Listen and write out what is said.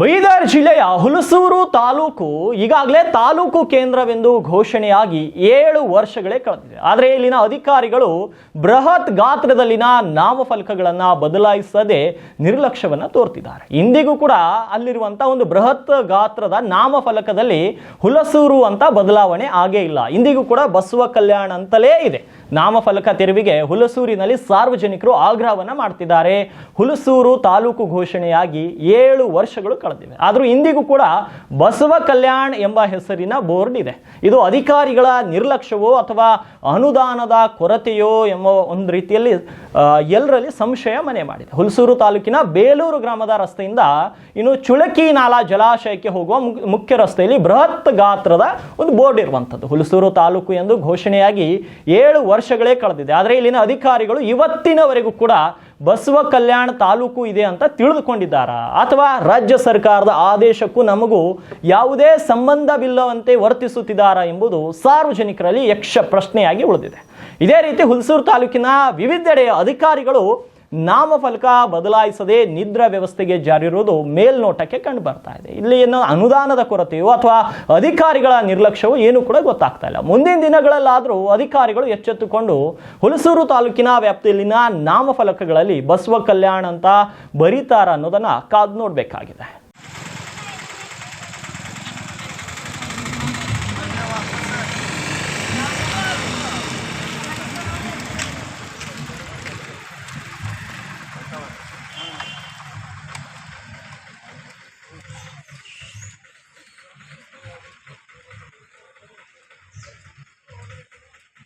ಬೀದರ್ ಜಿಲ್ಲೆಯ ಹುಲಸೂರು ತಾಲೂಕು ಈಗಾಗಲೇ ತಾಲೂಕು ಕೇಂದ್ರವೆಂದು ಘೋಷಣೆಯಾಗಿ 7 ವರ್ಷಗಳೇ ಕಳೆದಿದೆ. ಆದರೆ ಇಲ್ಲಿನ ಅಧಿಕಾರಿಗಳು ಬೃಹತ್ ಗಾತ್ರದಲ್ಲಿನ ನಾಮಫಲಕಗಳನ್ನು ಬದಲಾಯಿಸದೆ ನಿರ್ಲಕ್ಷ್ಯವನ್ನು ತೋರ್ತಿದ್ದಾರೆ. ಇಂದಿಗೂ ಕೂಡ ಅಲ್ಲಿರುವಂತಹ ಒಂದು ಬೃಹತ್ ಗಾತ್ರದ ನಾಮಫಲಕದಲ್ಲಿ ಹುಲಸೂರು ಅಂತ ಬದಲಾವಣೆ ಆಗೇ ಇಲ್ಲ. ಇಂದಿಗೂ ಕೂಡ ಬಸವ ಕಲ್ಯಾಣ ಅಂತಲೇ ಇದೆ. ನಾಮಫಲಕ ತೆರವಿಗೆ ಹುಲಸೂರಿನಲ್ಲಿ ಸಾರ್ವಜನಿಕರು ಆಗ್ರಹವನ್ನು ಮಾಡ್ತಿದ್ದಾರೆ. ಹುಲಸೂರು ತಾಲೂಕು ಘೋಷಣೆಯಾಗಿ 7 ವರ್ಷಗಳು ಕಳೆದಿವೆ. ಆದರೂ ಇಂದಿಗೂ ಕೂಡ ಬಸವ ಕಲ್ಯಾಣ್ ಎಂಬ ಹೆಸರಿನ ಬೋರ್ಡ್ ಇದೆ. ಇದು ಅಧಿಕಾರಿಗಳ ನಿರ್ಲಕ್ಷ್ಯವೋ ಅಥವಾ ಅನುದಾನದ ಕೊರತೆಯೋ ಎಂಬ ಒಂದು ರೀತಿಯಲ್ಲಿ ಎಲ್ಲರಲ್ಲಿ ಸಂಶಯ ಮನೆ ಮಾಡಿದೆ. ಹುಲಸೂರು ತಾಲೂಕಿನ ಬೇಲೂರು ಗ್ರಾಮದ ರಸ್ತೆಯಿಂದ ಇನ್ನು ಚುಳಕಿ ನಾಲಾ ಜಲಾಶಯಕ್ಕೆ ಹೋಗುವ ಮುಖ್ಯ ರಸ್ತೆಯಲ್ಲಿ ಬೃಹತ್ ಗಾತ್ರದ ಒಂದು ಬೋರ್ಡ್ ಇರುವಂಥದ್ದು. ಹುಲಸೂರು ತಾಲೂಕು ಎಂದು ಘೋಷಣೆಯಾಗಿ 7 ವರ್ಷಗಳೇ ಕಳೆದಿದೆ. ಆದರೆ ಇಲ್ಲಿನ ಅಧಿಕಾರಿಗಳು ಇವತ್ತಿನವರೆಗೂ ಕೂಡ ಬಸವ ಕಲ್ಯಾಣ ತಾಲೂಕು ಇದೆ ಅಂತ ತಿಳಿದುಕೊಂಡಿದ್ದಾರಾ ಅಥವಾ ರಾಜ್ಯ ಸರ್ಕಾರದ ಆದೇಶಕ್ಕೂ ನಮಗೂ ಯಾವುದೇ ಸಂಬಂಧವಿಲ್ಲವಂತೆ ವರ್ತಿಸುತ್ತಿದ್ದಾರಾ ಎಂಬುದು ಸಾರ್ವಜನಿಕರಲ್ಲಿ ಯಕ್ಷ ಪ್ರಶ್ನೆಯಾಗಿ ಉಳಿದಿದೆ. ಇದೇ ರೀತಿ ಹುಲಸೂರು ತಾಲೂಕಿನ ವಿವಿಧೆಡೆ ಅಧಿಕಾರಿಗಳು ನಾಮಫಲಕ ಬದಲಾಯಿಸದೆ ನಿದ್ರಾ ವ್ಯವಸ್ಥೆಗೆ ಜಾರಿರುವುದು ಮೇಲ್ನೋಟಕ್ಕೆ ಕಂಡು ಬರ್ತಾ ಇದೆ. ಇಲ್ಲಿ ಏನು ಅನುದಾನದ ಕೊರತೆಯೋ ಅಥವಾ ಅಧಿಕಾರಿಗಳ ನಿರ್ಲಕ್ಷ್ಯವೋ ಏನು ಕೂಡ ಗೊತ್ತಾಗ್ತಾ ಇಲ್ಲ. ಮುಂದಿನ ದಿನಗಳಲ್ಲಾದರೂ ಅಧಿಕಾರಿಗಳು ಎಚ್ಚೆತ್ತುಕೊಂಡು ಹುಲಸೂರು ತಾಲೂಕಿನ ವ್ಯಾಪ್ತಿಯಲ್ಲಿನ ನಾಮಫಲಕಗಳಲ್ಲಿ ಬಸವ ಕಲ್ಯಾಣ ಅಂತ ಬರೀತಾರ ಅನ್ನೋದನ್ನ ಕಾದು ನೋಡಬೇಕಾಗಿದೆ.